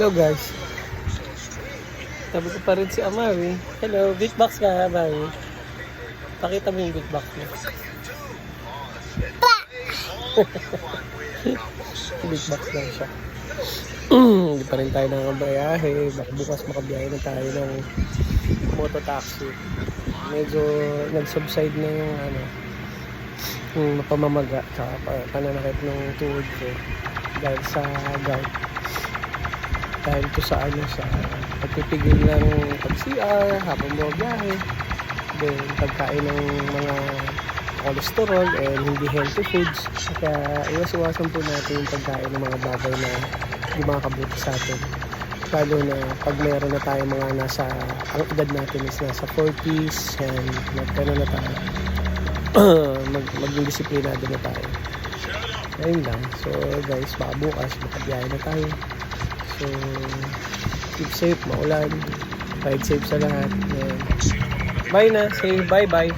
Hello guys. Sabi ko pa rin si Amari. Hello, beatbox ka Amari. Pakita mo yung beatbox mo. Beatbox lang siya. Hindi pa rin tayo nakabayahe. Baka bukas makabiyahe na tayo ng mototaxi. Medyo nag-subside na yung yung pamamaga tsaka pananakit ng tuhod ko dahil sa gout. Dahil to sa sa pagpipigil ng pag-CR habang bumabiyahe, then pagkain ng mga cholesterol and hindi healthy foods. Kaya iwas-iwasan po natin yung pagkain ng mga bagay na hindi makakabuti sa atin. Lalo na pag meron na tayo mga ang edad natin is nasa 40s and nagkano na tayo. Maging disiplinado na tayo. Ayun lang. So guys, baka bukas makabiyahe na tayo. So keep safe, maulan. Ride safe sa lahat. And bye na. Say bye-bye.